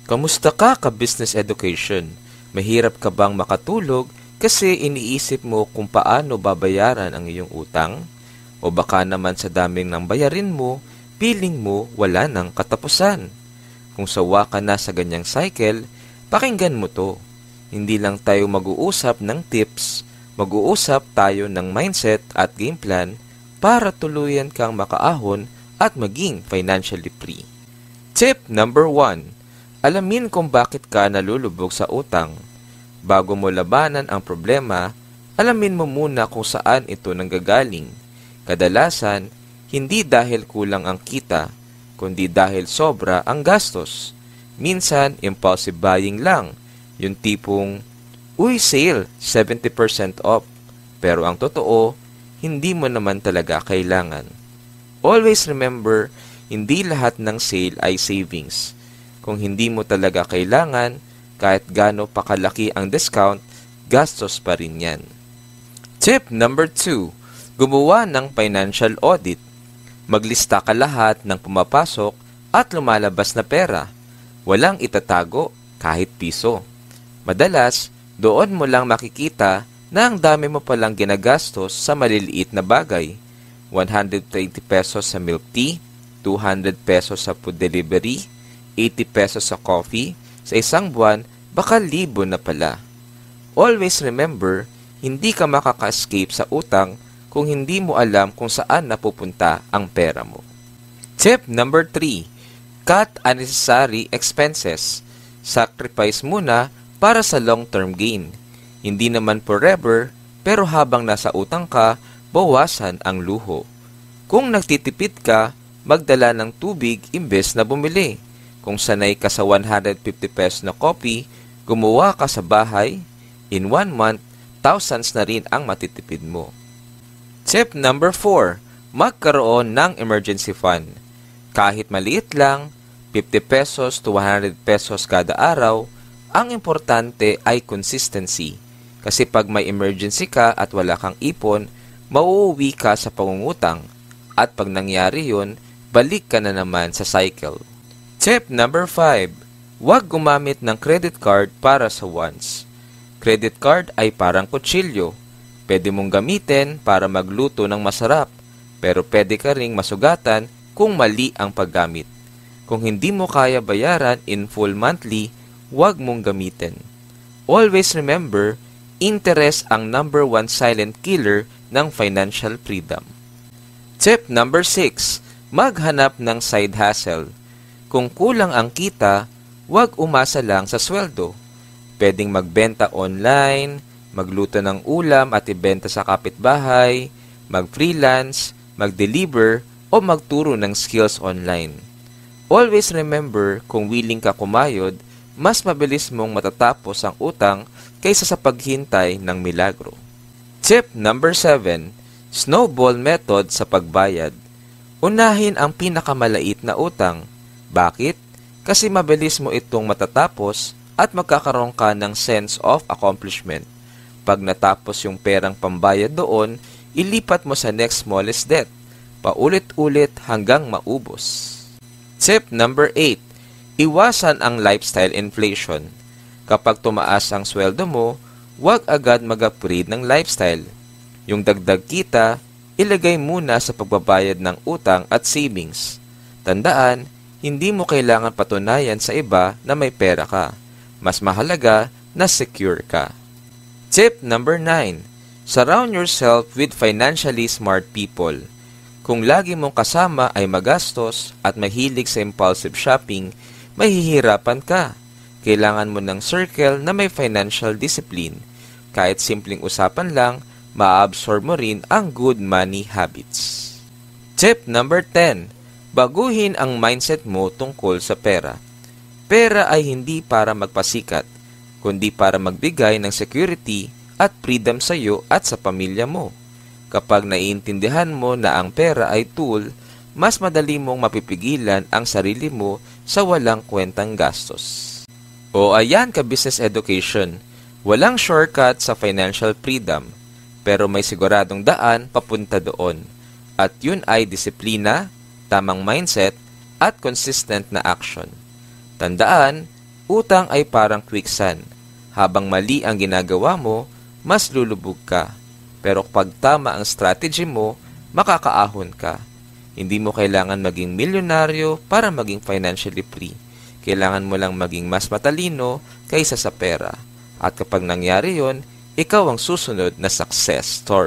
Kamusta ka business education? Mahirap ka bang makatulog kasi iniisip mo kung paano babayaran ang iyong utang? O baka naman sa daming ng bayarin mo, piling mo wala nang katapusan? Kung sawa ka na sa ganyang cycle, pakinggan mo to. Hindi lang tayo mag-uusap ng tips, mag-uusap tayo ng mindset at game plan para tuluyan kang makaahon at maging financially free. Tip number 1. Alamin kung bakit ka nalulubog sa utang. Bago mo labanan ang problema, alamin mo muna kung saan ito nanggagaling. Kadalasan, hindi dahil kulang ang kita, kundi dahil sobra ang gastos. Minsan, impulsive buying lang. Yung tipong, uy, sale, 70% off. Pero ang totoo, hindi mo naman talaga kailangan. Always remember, hindi lahat ng sale ay savings. Kung hindi mo talaga kailangan, kahit gaano pa kalaki ang discount, gastos pa rin yan. Tip number 2. Gumawa ng financial audit. Maglista ka lahat ng pumapasok at lumalabas na pera. Walang itatago kahit piso. Madalas, doon mo lang makikita na ang dami mo palang ginagastos sa maliliit na bagay. 120 pesos sa milk tea, 200 pesos sa food delivery, 80 pesos sa coffee, sa isang buwan, baka libo na pala. Always remember, hindi ka makaka-escape sa utang kung hindi mo alam kung saan napupunta ang pera mo. Tip number 3. Cut unnecessary expenses. Sacrifice muna para sa long-term gain. Hindi naman forever, pero habang nasa utang ka, bawasan ang luho. Kung nagtitipid ka, magdala ng tubig imbes na bumili. Kung sanay ka sa 150 pesos na coffee, gumawa ka sa bahay, in 1 month, thousands na rin ang matitipid mo. Tip number 4. Magkaroon ng emergency fund. Kahit maliit lang, 50 pesos to 100 pesos kada araw, ang importante ay consistency. Kasi pag may emergency ka at wala kang ipon, mauuwi ka sa pangungutang. At pag nangyari yun, balik ka na naman sa cycle. Tip number 5. Huwag gumamit ng credit card para sa wants. Credit card ay parang kutsilyo. Pwede mong gamitin para magluto ng masarap, pero pwede ka ring masugatan kung mali ang paggamit. Kung hindi mo kaya bayaran in full monthly, huwag mong gamitin. Always remember, interest ang number 1 silent killer ng financial freedom. Tip number 6. Maghanap ng side hustle. Kung kulang ang kita, huwag umasa lang sa sweldo. Pwedeng magbenta online, magluto ng ulam at ibenta sa kapitbahay, mag-freelance, mag-deliver, o magturo ng skills online. Always remember, kung willing ka kumayod, mas mabilis mong matatapos ang utang kaysa sa paghintay ng milagro. Tip number 7. Snowball method sa pagbayad. Unahin ang pinakamalait na utang. Bakit? Kasi mabilis mo itong matatapos at magkakaroon ka ng sense of accomplishment. Pag natapos yung perang pambayad doon, ilipat mo sa next smallest debt. Paulit-ulit hanggang maubos. Tip number 8. Iwasan ang lifestyle inflation. Kapag tumaas ang sweldo mo, huwag agad mag-upgrade ng lifestyle. Yung dagdag kita, ilagay muna sa pagbabayad ng utang at savings. Tandaan, hindi mo kailangan patunayan sa iba na may pera ka. Mas mahalaga na secure ka. Tip number 9. Surround yourself with financially smart people. Kung lagi mong kasama ay magastos at mahilig sa impulsive shopping, mahihirapan ka. Kailangan mo ng circle na may financial discipline. Kahit simpleng usapan lang, ma-absorb mo rin ang good money habits. Tip number 10. Baguhin ang mindset mo tungkol sa pera. Pera ay hindi para magpasikat, kundi para magbigay ng security at freedom sa iyo at sa pamilya mo. Kapag naiintindihan mo na ang pera ay tool, mas madali mong mapipigilan ang sarili mo sa walang kwentang gastos. O ayan ka business education, walang shortcut sa financial freedom, pero may siguradong daan papunta doon. At yun ay disiplina, tamang mindset, at consistent na action. Tandaan, Utang ay parang quicksand. Habang mali ang ginagawa mo, mas lulubog ka. Pero kapag tama ang strategy mo, makakaahon ka. Hindi mo kailangan maging milyonaryo para maging financially free. Kailangan mo lang maging mas matalino kaysa sa pera. At kapag nangyari yon, ikaw ang susunod na success story.